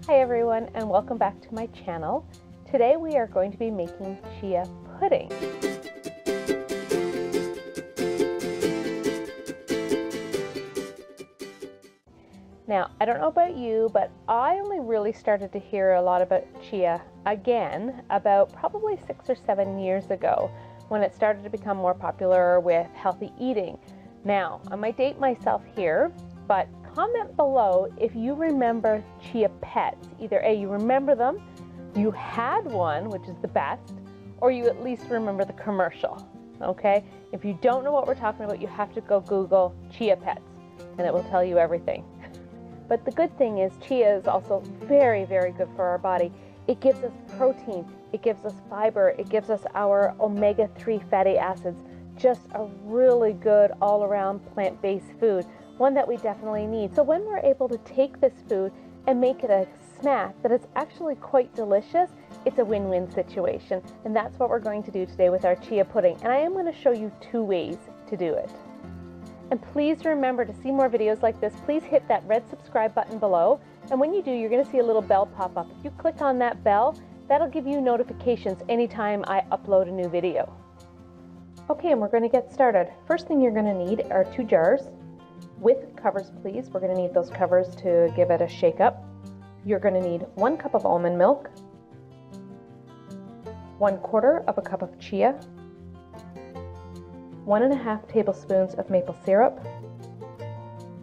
Hi everyone, and welcome back to my channel. Today we are going to be making chia pudding. Now, I don't know about you, but I only really started to hear a lot about chia again about probably 6 or 7 years ago when it started to become more popular with healthy eating. Now, I might date myself here, but comment below if you remember chia pets. Either A, you remember them, you had one, which is the best, or you at least remember the commercial, okay? If you don't know what we're talking about, you have to go Google chia pets, and it will tell you everything. But the good thing is chia is also very, very good for our body. It gives us protein, it gives us fiber, it gives us our omega-3 fatty acids, just a really good all-around plant-based food. One that we definitely need. So when we're able to take this food and make it a snack that is actually quite delicious, it's a win-win situation. And that's what we're going to do today with our chia pudding. And I am going to show you 2 ways to do it. And please remember to see more videos like this, please hit that red subscribe button below. And when you do, you're going to see a little bell pop up. If you click on that bell, that'll give you notifications anytime I upload a new video. Okay, and we're going to get started. First thing you're going to need are 2 jars. With covers, please. We're going to need those covers to give it a shake up. You're going to need 1 cup of almond milk, 1/4 of a cup of chia, 1½ tablespoons of maple syrup,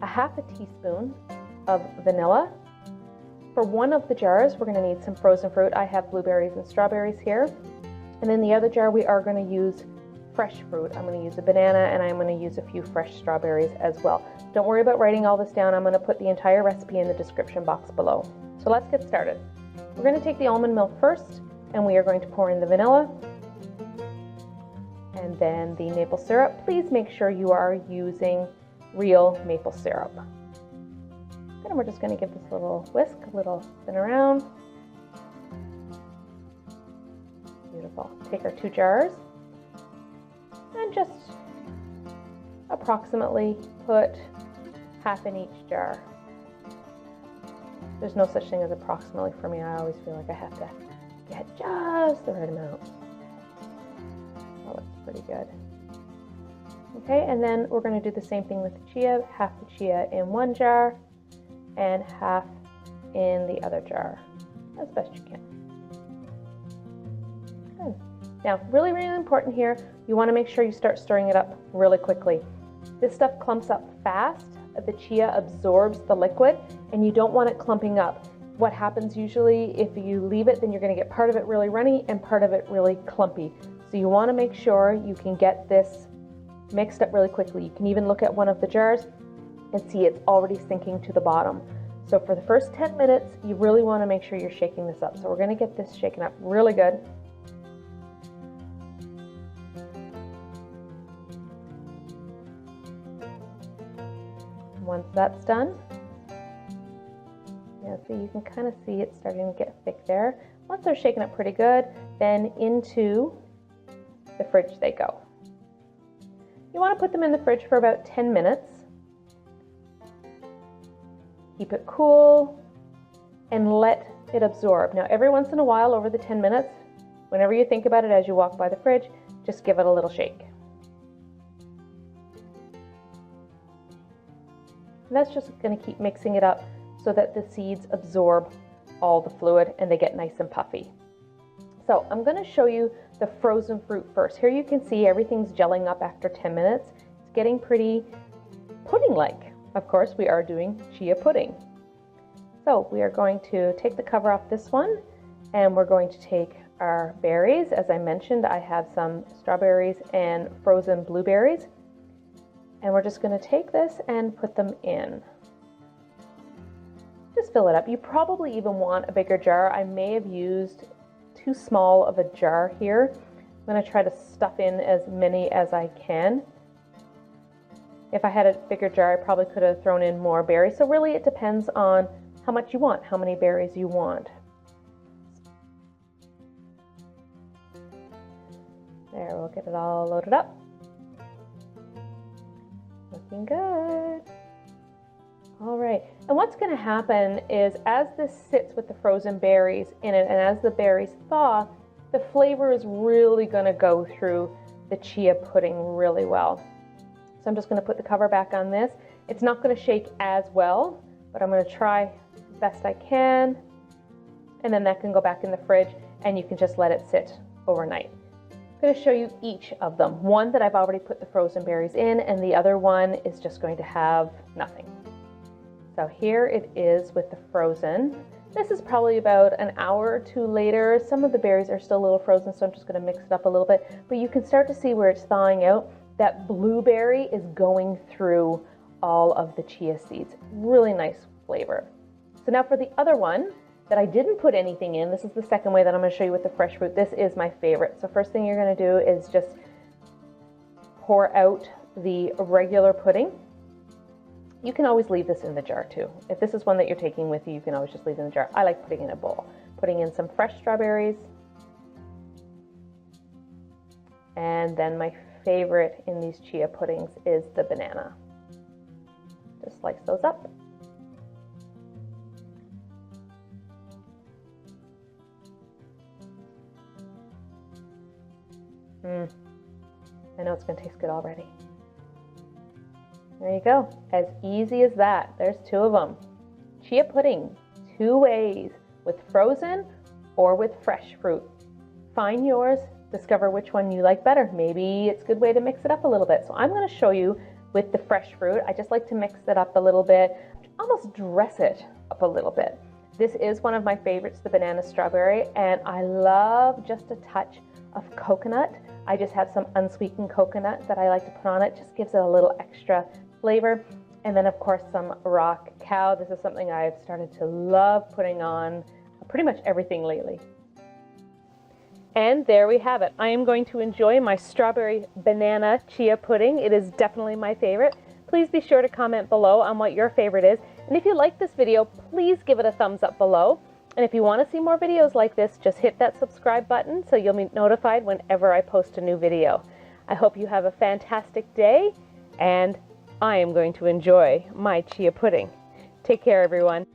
1/2 teaspoon of vanilla. For one of the jars, we're going to need some frozen fruit. I have blueberries and strawberries here. And in the other jar, we are going to use fresh fruit. I'm going to use a banana and I'm going to use a few fresh strawberries as well. Don't worry about writing all this down. I'm going to put the entire recipe in the description box below. So let's get started. We're going to take the almond milk first and we are going to pour in the vanilla and then the maple syrup. Please make sure you are using real maple syrup. Then we're just going to give this a little whisk, a little spin around. Beautiful. Take our 2 jars and just approximately put half in each jar. There's no such thing as approximately for me. I always feel like I have to get just the right amount. That looks pretty good. Okay, and then we're going to do the same thing with the chia. Half the chia in one jar and half in the other jar, as best you can. Good. Now, really, really important here, you want to make sure you start stirring it up really quickly. This stuff clumps up fast. The chia absorbs the liquid and you don't want it clumping up. What happens usually if you leave it, then you're going to get part of it really runny and part of it really clumpy. So you want to make sure you can get this mixed up really quickly. You can even look at one of the jars and see it's already sinking to the bottom. So for the first 10 minutes, you really want to make sure you're shaking this up. So we're going to get this shaken up really good. Once that's done, yeah, so you can kind of see it starting to get thick there. Once they're shaken up pretty good, then into the fridge they go. You want to put them in the fridge for about 10 minutes. Keep it cool and let it absorb. Now, every once in a while over the 10 minutes, whenever you think about it as you walk by the fridge, just give it a little shake. And that's just going to keep mixing it up so that the seeds absorb all the fluid and they get nice and puffy. So I'm going to show you the frozen fruit first. Here you can see everything's gelling up after 10 minutes. It's getting pretty pudding-like. Of course, we are doing chia pudding. So we are going to take the cover off this one and we're going to take our berries. As I mentioned, I have some strawberries and frozen blueberries. And we're just going to take this and put them in. Just fill it up. You probably even want a bigger jar. I may have used too small of a jar here. I'm going to try to stuff in as many as I can. If I had a bigger jar, I probably could have thrown in more berries. So really it depends on how much you want, how many berries you want. There, we'll get it all loaded up. Looking good. All right, and what's going to happen is as this sits with the frozen berries in it and as the berries thaw, the flavor is really going to go through the chia pudding really well. So I'm just going to put the cover back on this. It's not going to shake as well, but I'm going to try the best I can. And then that can go back in the fridge and you can just let it sit overnight. I'm going to show you each of them. One that I've already put the frozen berries in, and the other one is just going to have nothing. So here it is with the frozen. This is probably about an hour or two later. Some of the berries are still a little frozen, so I'm just going to mix it up a little bit. But you can start to see where it's thawing out. That blueberry is going through all of the chia seeds. Really nice flavor. So now for the other one that I didn't put anything in, this is the second way that I'm going to show you with the fresh fruit. This is my favorite. So first thing you're going to do is just pour out the regular pudding. You can always leave this in the jar too. If this is one that you're taking with you, you can always just leave it in the jar. I like putting in a bowl. Putting in some fresh strawberries. And then my favorite in these chia puddings is the banana. Just slice those up. I know it's going to taste good already. There you go. As easy as that. There's two of them. Chia pudding, two ways, with frozen or with fresh fruit. Find yours, discover which one you like better. Maybe it's a good way to mix it up a little bit. So I'm going to show you with the fresh fruit. I just like to mix it up a little bit, almost dress it up a little bit. This is one of my favorites, the banana strawberry, and I love just a touch of coconut. I just have some unsweetened coconut that I like to put on it. Just gives it a little extra flavor. And then of course some raw cacao. This is something I've started to love putting on pretty much everything lately. And there we have it. I am going to enjoy my strawberry banana chia pudding. It is definitely my favorite. Please be sure to comment below on what your favorite is. And if you like this video, please give it a thumbs up below. And if you want to see more videos like this, just hit that subscribe button so you'll be notified whenever I post a new video. I hope you have a fantastic day, and I am going to enjoy my chia pudding. Take care, everyone.